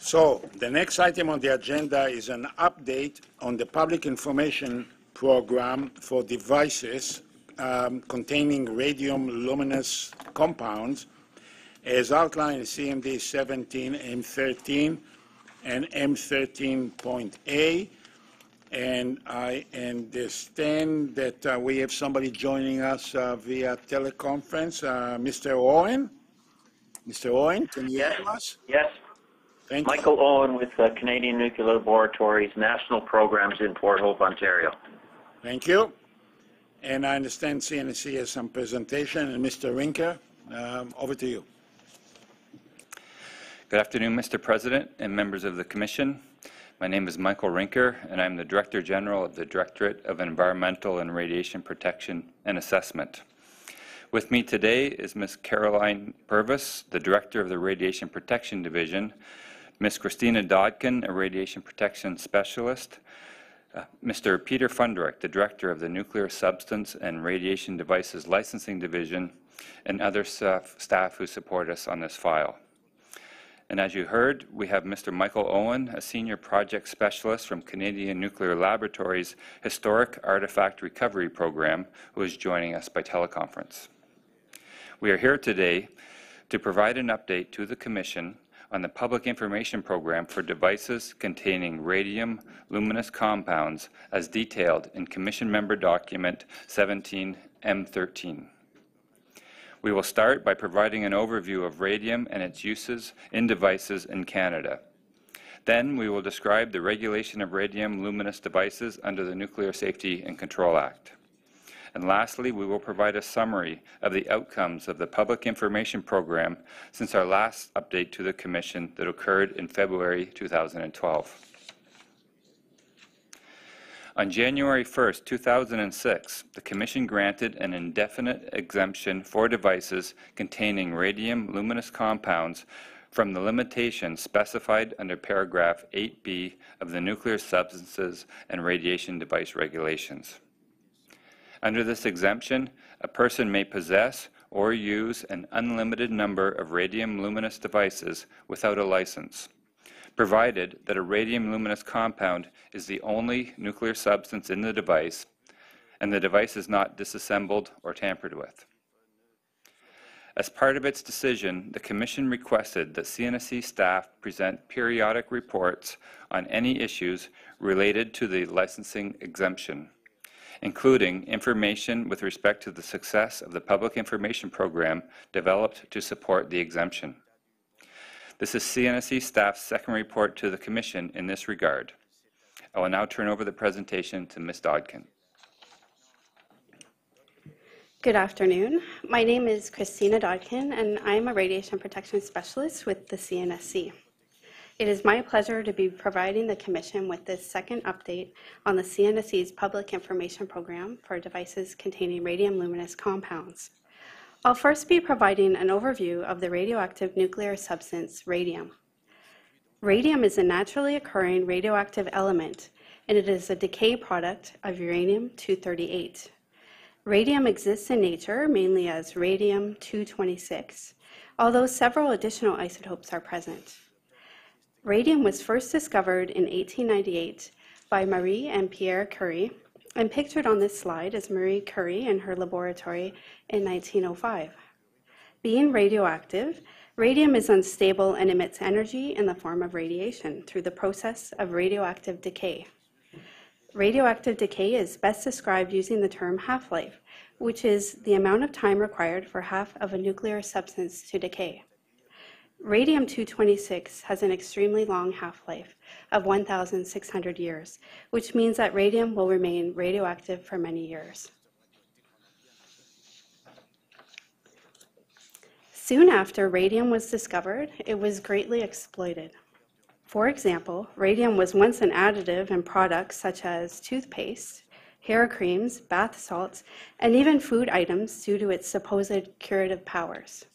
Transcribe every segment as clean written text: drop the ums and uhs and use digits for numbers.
So the next item on the agenda is an update on the public information program for devices containing radium luminous compounds as outlined in CMD 17 M13 and M13.A. And I understand that we have somebody joining us via teleconference. Mr. Owen? Mr. Owen, can you hear us? Yes. Thank Michael Owen with Canadian Nuclear Laboratories National Programs in Port Hope, Ontario. Thank you. And I understand CNSC has some presentation. And Mr. Rinker, over to you. Good afternoon, Mr. President and members of the Commission. My name is Michael Rinker, and I'm the Director General of the Directorate of Environmental and Radiation Protection and Assessment. With me today is Ms. Caroline Purvis, the Director of the Radiation Protection Division, Ms. Christina Dodkin, a Radiation Protection Specialist, Mr. Peter Fundrick, the Director of the Nuclear Substance and Radiation Devices Licensing Division, and other staff who support us on this file. And as you heard, we have Mr. Michael Owen, a Senior Project Specialist from Canadian Nuclear Laboratories' Historic Artifact Recovery Program, who is joining us by teleconference. We are here today to provide an update to the Commission on the Public Information Program for devices containing radium luminous compounds as detailed in Commission Member Document 17 M13. We will start by providing an overview of radium and its uses in devices in Canada. Then we will describe the regulation of radium luminous devices under the Nuclear Safety and Control Act. And lastly, we will provide a summary of the outcomes of the Public Information Program since our last update to the Commission that occurred in February 2012. On January 1, 2006, the Commission granted an indefinite exemption for devices containing radium luminous compounds from the limitations specified under paragraph 8B of the Nuclear Substances and Radiation Device Regulations. Under this exemption, a person may possess or use an unlimited number of radium luminous devices without a license, provided that a radium luminous compound is the only nuclear substance in the device and the device is not disassembled or tampered with. As part of its decision, the Commission requested that CNSC staff present periodic reports on any issues related to the licensing exemption, including information with respect to the success of the Public Information Program developed to support the exemption. This is CNSC staff's second report to the Commission in this regard. I will now turn over the presentation to Ms. Dodkin. Good afternoon. My name is Christina Dodkin, and I am a Radiation Protection Specialist with the CNSC. It is my pleasure to be providing the Commission with this second update on the CNSC's Public Information Program for devices containing radium luminous compounds. I'll first be providing an overview of the radioactive nuclear substance radium. Radium is a naturally occurring radioactive element, and it is a decay product of uranium-238. Radium exists in nature mainly as radium-226, although several additional isotopes are present. Radium was first discovered in 1898 by Marie and Pierre Curie, and pictured on this slide is Marie Curie in her laboratory in 1905. Being radioactive, radium is unstable and emits energy in the form of radiation through the process of radioactive decay. Radioactive decay is best described using the term half-life, which is the amount of time required for half of a nuclear substance to decay. Radium-226 has an extremely long half-life of 1,600 years, which means that radium will remain radioactive for many years. Soon after radium was discovered, it was greatly exploited. For example, radium was once an additive in products such as toothpaste, hair creams, bath salts, and even food items due to its supposed curative powers.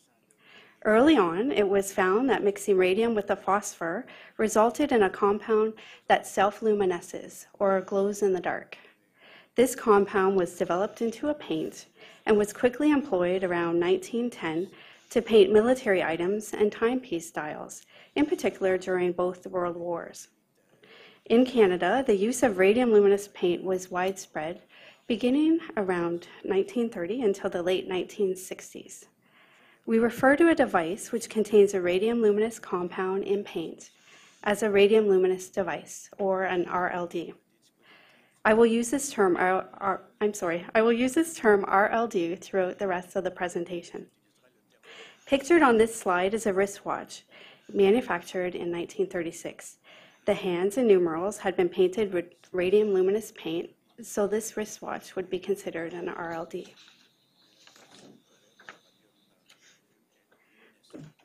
Early on, it was found that mixing radium with a phosphor resulted in a compound that self-luminesces, or glows in the dark. This compound was developed into a paint and was quickly employed around 1910 to paint military items and timepiece dials, in particular during both the World Wars. In Canada, the use of radium luminous paint was widespread, beginning around 1930 until the late 1960s. We refer to a device which contains a radium luminous compound in paint as a radium luminous device, or an RLD. I will use this term RLD throughout the rest of the presentation. Pictured on this slide is a wristwatch manufactured in 1936. The hands and numerals had been painted with radium luminous paint, so this wristwatch would be considered an RLD.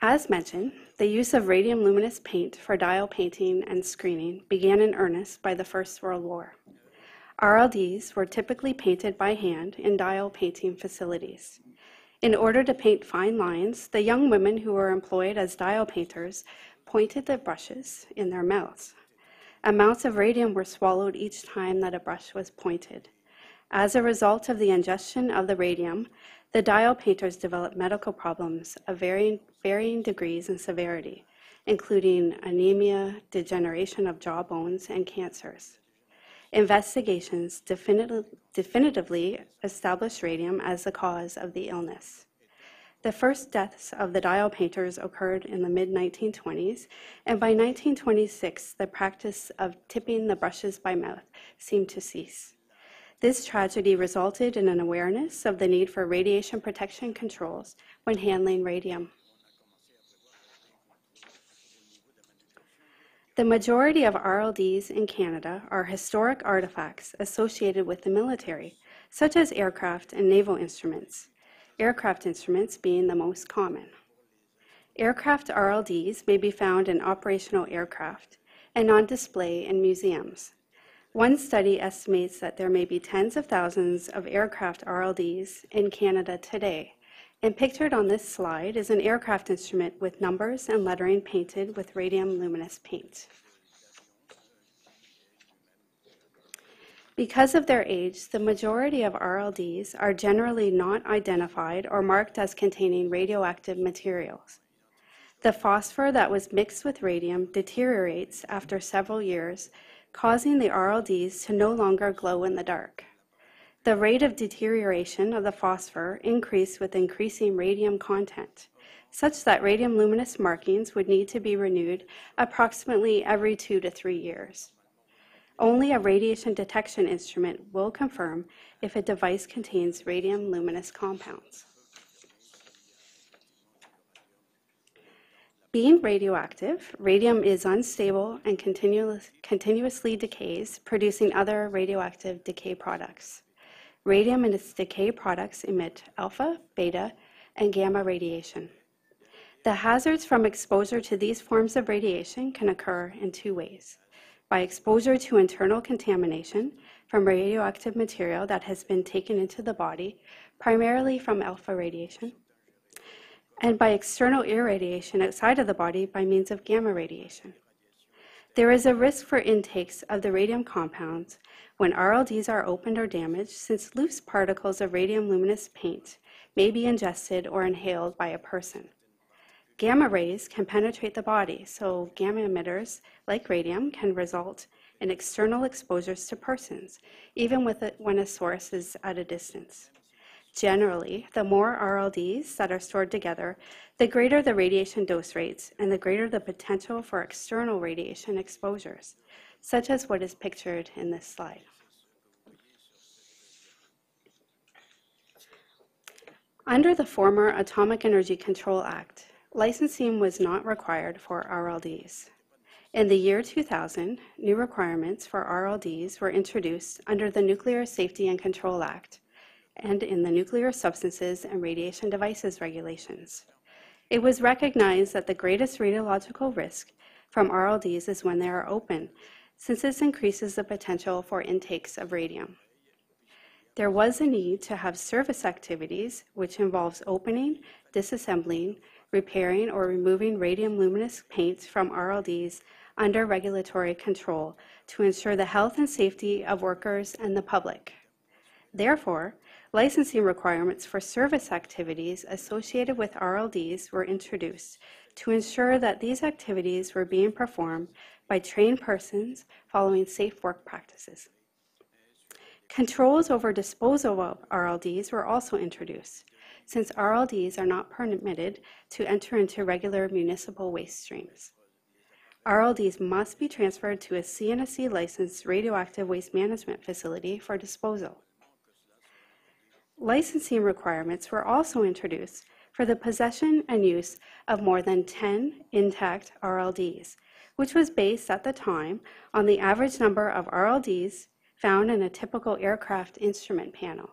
As mentioned, the use of radium luminous paint for dial painting and screening began in earnest by the First World War. RLDs were typically painted by hand in dial painting facilities. In order to paint fine lines, the young women who were employed as dial painters pointed the brushes in their mouths. Amounts of radium were swallowed each time that a brush was pointed. As a result of the ingestion of the radium, the dial painters developed medical problems of varying degrees and severity, including anemia, degeneration of jaw bones, and cancers. Investigations definitively established radium as the cause of the illness. The first deaths of the dial painters occurred in the mid-1920s, and by 1926, the practice of tipping the brushes by mouth seemed to cease. This tragedy resulted in an awareness of the need for radiation protection controls when handling radium. The majority of RLDs in Canada are historic artifacts associated with the military, such as aircraft and naval instruments, aircraft instruments being the most common. Aircraft RLDs may be found in operational aircraft and on display in museums. One study estimates that there may be tens of thousands of aircraft RLDs in Canada today, and pictured on this slide is an aircraft instrument with numbers and lettering painted with radium luminous paint. Because of their age, the majority of RLDs are generally not identified or marked as containing radioactive materials. The phosphor that was mixed with radium deteriorates after several years, causing the RLDs to no longer glow in the dark. The rate of deterioration of the phosphor increased with increasing radium content, such that radium luminous markings would need to be renewed approximately every 2 to 3 years. Only a radiation detection instrument will confirm if a device contains radium luminous compounds. Being radioactive, radium is unstable and continuously decays, producing other radioactive decay products. Radium and its decay products emit alpha, beta, and gamma radiation. The hazards from exposure to these forms of radiation can occur in 2 ways: by exposure to internal contamination from radioactive material that has been taken into the body, primarily from alpha radiation, and by external irradiation outside of the body by means of gamma radiation. There is a risk for intakes of the radium compounds when RLDs are opened or damaged, since loose particles of radium luminous paint may be ingested or inhaled by a person. Gamma rays can penetrate the body, so gamma emitters, like radium, can result in external exposures to persons, even when a source is at a distance. Generally, the more RLDs that are stored together, the greater the radiation dose rates and the greater the potential for external radiation exposures, such as what is pictured in this slide. Under the former Atomic Energy Control Act, licensing was not required for RLDs. In the year 2000, new requirements for RLDs were introduced under the Nuclear Safety and Control Act and in the Nuclear Substances and Radiation Devices Regulations. It was recognized that the greatest radiological risk from RLDs is when they are open, since this increases the potential for intakes of radium. There was a need to have service activities, which involves opening, disassembling, repairing, or removing radium luminous paints from RLDs under regulatory control to ensure the health and safety of workers and the public. Therefore, licensing requirements for service activities associated with RLDs were introduced to ensure that these activities were being performed by trained persons following safe work practices. Controls over disposal of RLDs were also introduced, since RLDs are not permitted to enter into regular municipal waste streams. RLDs must be transferred to a CNSC licensed radioactive waste management facility for disposal. Licensing requirements were also introduced for the possession and use of more than 10 intact RLDs, which was based at the time on the average number of RLDs found in a typical aircraft instrument panel.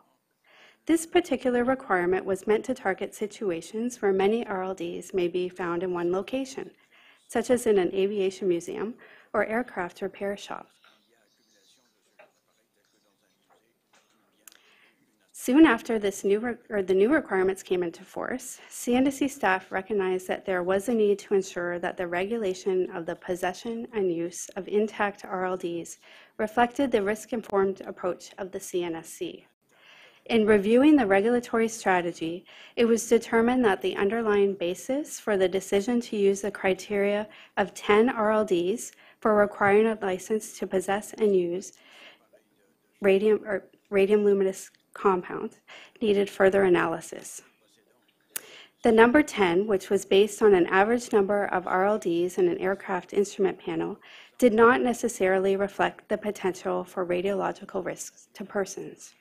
This particular requirement was meant to target situations where many RLDs may be found in one location, such as in an aviation museum or aircraft repair shop. Soon after the new requirements came into force, CNSC staff recognized that there was a need to ensure that the regulation of the possession and use of intact RLDs reflected the risk-informed approach of the CNSC. In reviewing the regulatory strategy, it was determined that the underlying basis for the decision to use the criteria of 10 RLDs for requiring a license to possess and use radium luminous compounds needed further analysis. The number 10, which was based on an average number of RLDs in an aircraft instrument panel, did not necessarily reflect the potential for radiological risks to persons.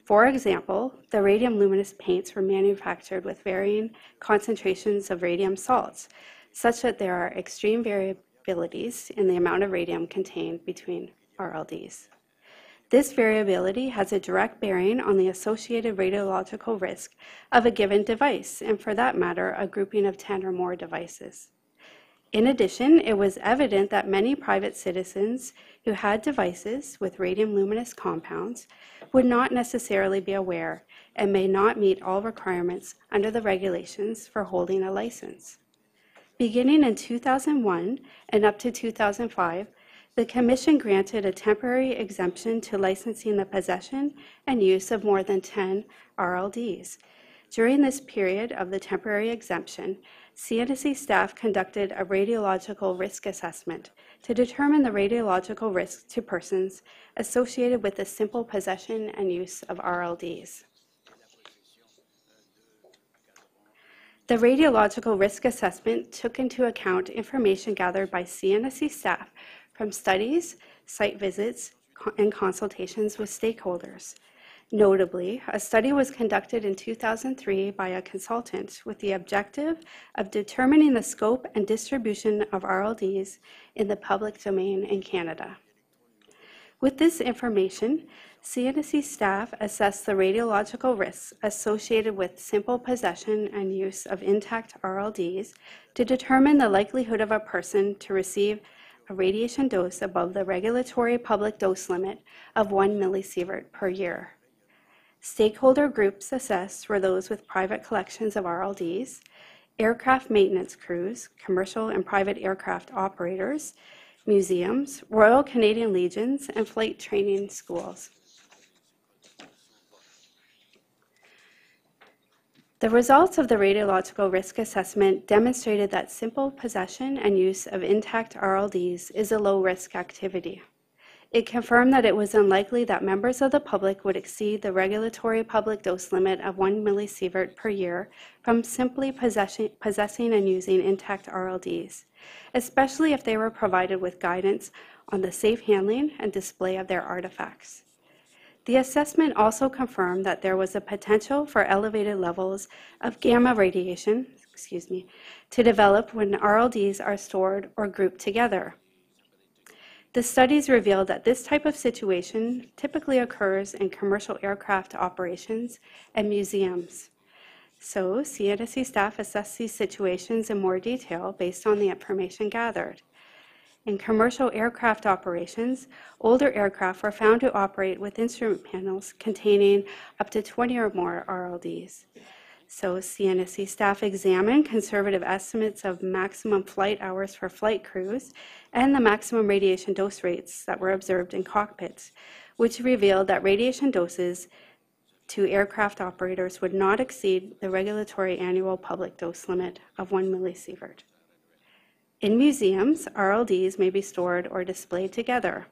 For example, the radium luminous paints were manufactured with varying concentrations of radium salts, such that there are extreme variabilities in the amount of radium contained between RLDs. This variability has a direct bearing on the associated radiological risk of a given device, and for that matter, a grouping of 10 or more devices. In addition, it was evident that many private citizens who had devices with radium luminous compounds would not necessarily be aware and may not meet all requirements under the regulations for holding a license. Beginning in 2001 and up to 2005, the Commission granted a temporary exemption to licensing the possession and use of more than 10 RLDs. During this period of the temporary exemption, CNSC staff conducted a radiological risk assessment to determine the radiological risk to persons associated with the simple possession and use of RLDs. The radiological risk assessment took into account information gathered by CNSC staff from studies, site visits, and consultations with stakeholders. Notably, a study was conducted in 2003 by a consultant with the objective of determining the scope and distribution of RLDs in the public domain in Canada. With this information, CNSC staff assessed the radiological risks associated with simple possession and use of intact RLDs to determine the likelihood of a person to receive a radiation dose above the regulatory public dose limit of 1 millisievert per year. Stakeholder groups assessed were those with private collections of RLDs, aircraft maintenance crews, commercial and private aircraft operators, museums, Royal Canadian Legions, and flight training schools. The results of the radiological risk assessment demonstrated that simple possession and use of intact RLDs is a low-risk activity. It confirmed that it was unlikely that members of the public would exceed the regulatory public dose limit of 1 millisievert per year from simply possessing and using intact RLDs, especially if they were provided with guidance on the safe handling and display of their artifacts. The assessment also confirmed that there was a potential for elevated levels of gamma radiation, to develop when RLDs are stored or grouped together. The studies revealed that this type of situation typically occurs in commercial aircraft operations and museums. So, CNSC staff assessed these situations in more detail based on the information gathered. In commercial aircraft operations, older aircraft were found to operate with instrument panels containing up to 20 or more RLDs. So CNSC staff examined conservative estimates of maximum flight hours for flight crews and the maximum radiation dose rates that were observed in cockpits, which revealed that radiation doses to aircraft operators would not exceed the regulatory annual public dose limit of 1 millisievert. In museums, RLDs may be stored or displayed together.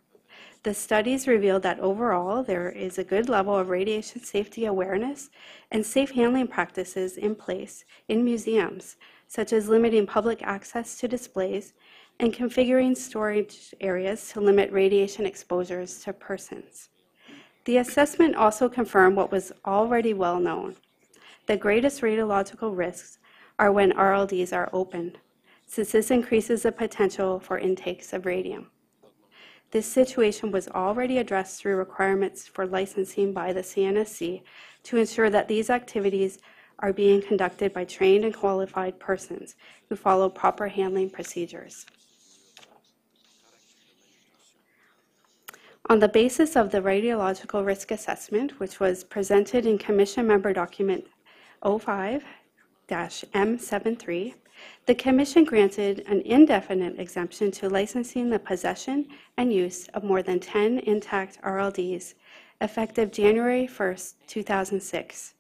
The studies revealed that overall there is a good level of radiation safety awareness and safe handling practices in place in museums, such as limiting public access to displays and configuring storage areas to limit radiation exposures to persons. The assessment also confirmed what was already well known. The greatest radiological risks are when RLDs are opened, since this increases the potential for intakes of radium. This situation was already addressed through requirements for licensing by the CNSC to ensure that these activities are being conducted by trained and qualified persons who follow proper handling procedures. On the basis of the radiological risk assessment, which was presented in Commission Member Document 05-M73, the Commission granted an indefinite exemption to licensing the possession and use of more than 10 intact RLDs, effective January 1, 2006.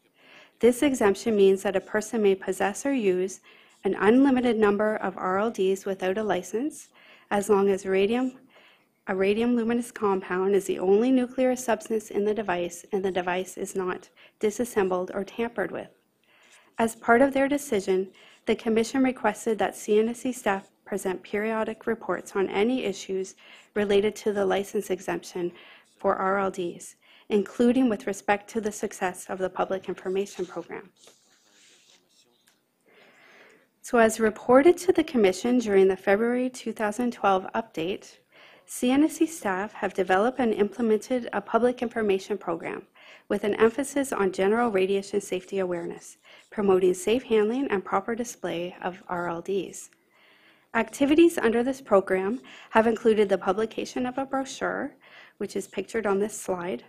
This exemption means that a person may possess or use an unlimited number of RLDs without a license, as long as a radium luminous compound is the only nuclear substance in the device and the device is not disassembled or tampered with. As part of their decision, the Commission requested that CNSC staff present periodic reports on any issues related to the license exemption for RLDs, including with respect to the success of the Public Information Program. So as reported to the Commission during the February 2012 update, CNSC staff have developed and implemented a public information program with an emphasis on general radiation safety awareness, promoting safe handling and proper display of RLDs. Activities under this program have included the publication of a brochure, which is pictured on this slide,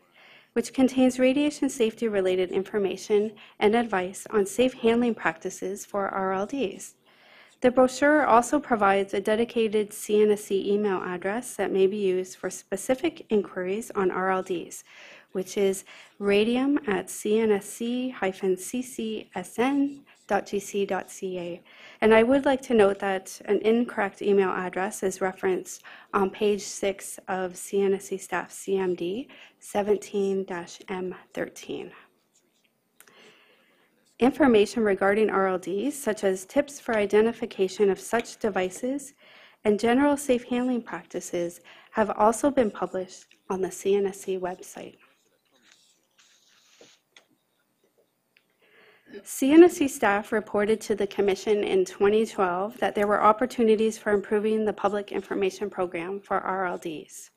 which contains radiation safety related information and advice on safe handling practices for RLDs. The brochure also provides a dedicated CNSC email address that may be used for specific inquiries on RLDs, which is radium@cnsc-ccsn.gc.ca. And I would like to note that an incorrect email address is referenced on page 6 of CNSC staff CMD 17-M13. Information regarding RLDs, such as tips for identification of such devices and general safe handling practices, have also been published on the CNSC website. CNSC staff reported to the Commission in 2012 that there were opportunities for improving the public information program for RLDs.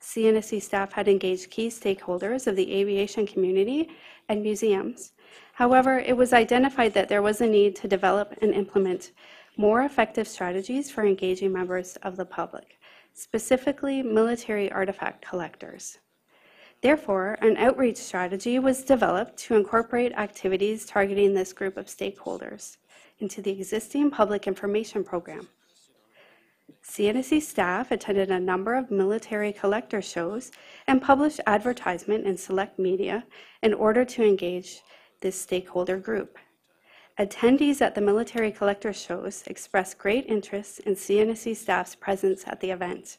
CNSC staff had engaged key stakeholders of the aviation community and museums. However, it was identified that there was a need to develop and implement more effective strategies for engaging members of the public, specifically military artifact collectors. Therefore, an outreach strategy was developed to incorporate activities targeting this group of stakeholders into the existing public information program. CNSC staff attended a number of military collector shows and published advertisement in select media in order to engage this stakeholder group. Attendees at the military collector shows expressed great interest in CNSC staff's presence at the event,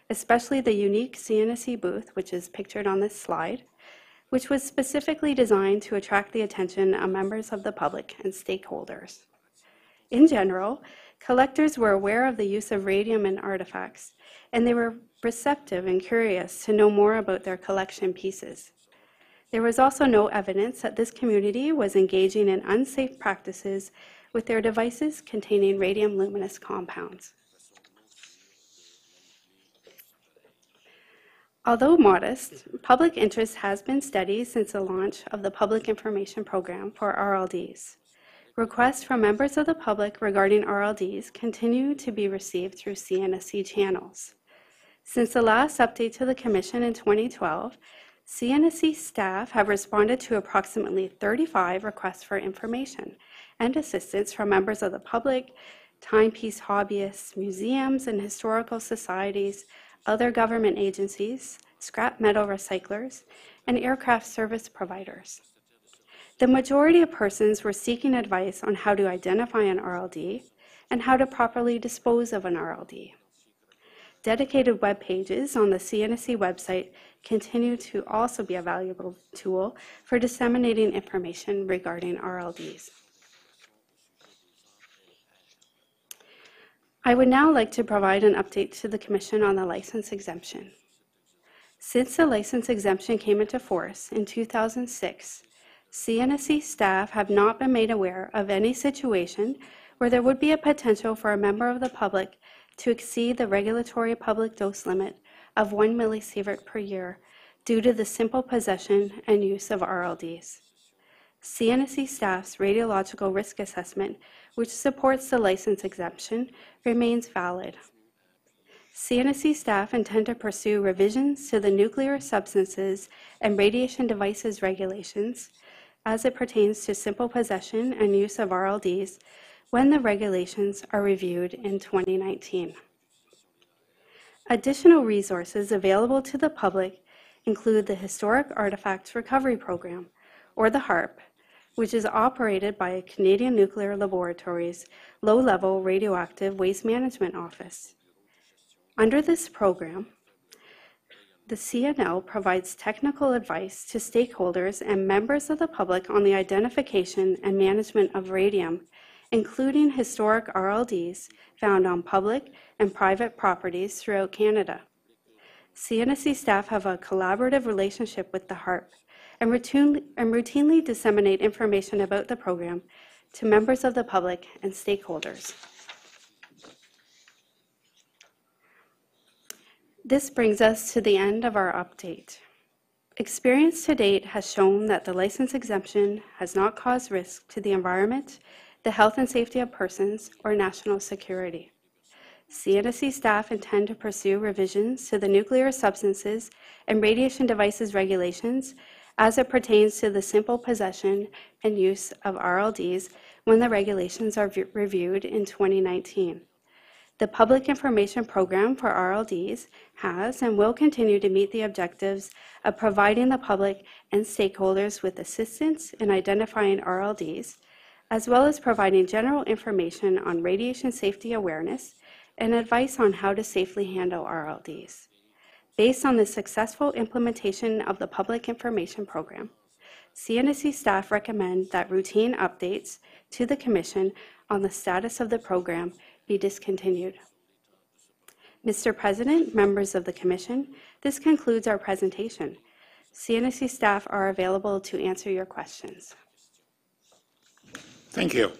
especially the unique CNSC booth, which is pictured on this slide, which was specifically designed to attract the attention of members of the public and stakeholders. In general, collectors were aware of the use of radium in artifacts, and they were receptive and curious to know more about their collection pieces. There was also no evidence that this community was engaging in unsafe practices with their devices containing radium luminous compounds. Although modest, public interest has been steady since the launch of the Public Information Program for RLDs. Requests from members of the public regarding RLDs continue to be received through CNSC channels. Since the last update to the Commission in 2012, CNSC staff have responded to approximately 35 requests for information and assistance from members of the public, timepiece hobbyists, museums and historical societies, other government agencies, scrap metal recyclers, and aircraft service providers. The majority of persons were seeking advice on how to identify an RLD and how to properly dispose of an RLD. Dedicated web pages on the CNSC website continue to also be a valuable tool for disseminating information regarding RLDs. I would now like to provide an update to the Commission on the license exemption. Since the license exemption came into force in 2006, CNSC staff have not been made aware of any situation where there would be a potential for a member of the public to exceed the regulatory public dose limit of 1 millisievert per year due to the simple possession and use of RLDs. CNSC staff's radiological risk assessment, which supports the license exemption, remains valid. CNSC staff intend to pursue revisions to the nuclear substances and radiation devices regulations as it pertains to simple possession and use of RLDs when the regulations are reviewed in 2019. Additional resources available to the public include the Historic Artifacts Recovery Program, or the HARP, which is operated by Canadian Nuclear Laboratories' Low-Level Radioactive Waste Management Office. Under this program, the CNL provides technical advice to stakeholders and members of the public on the identification and management of radium, including historic RLDs found on public and private properties throughout Canada. CNSC staff have a collaborative relationship with the HARP and routinely disseminate information about the program to members of the public and stakeholders. This brings us to the end of our update. Experience to date has shown that the license exemption has not caused risk to the environment, the health and safety of persons, or national security. CNSC staff intend to pursue revisions to the nuclear substances and radiation devices regulations as it pertains to the simple possession and use of RLDs when the regulations are reviewed in 2019. The Public Information Program for RLDs has and will continue to meet the objectives of providing the public and stakeholders with assistance in identifying RLDs, as well as providing general information on radiation safety awareness and advice on how to safely handle RLDs. Based on the successful implementation of the Public Information Program, CNSC staff recommend that routine updates to the Commission on the status of the program be discontinued. Mr. President, members of the Commission, this concludes our presentation. CNSC staff are available to answer your questions. Thank you.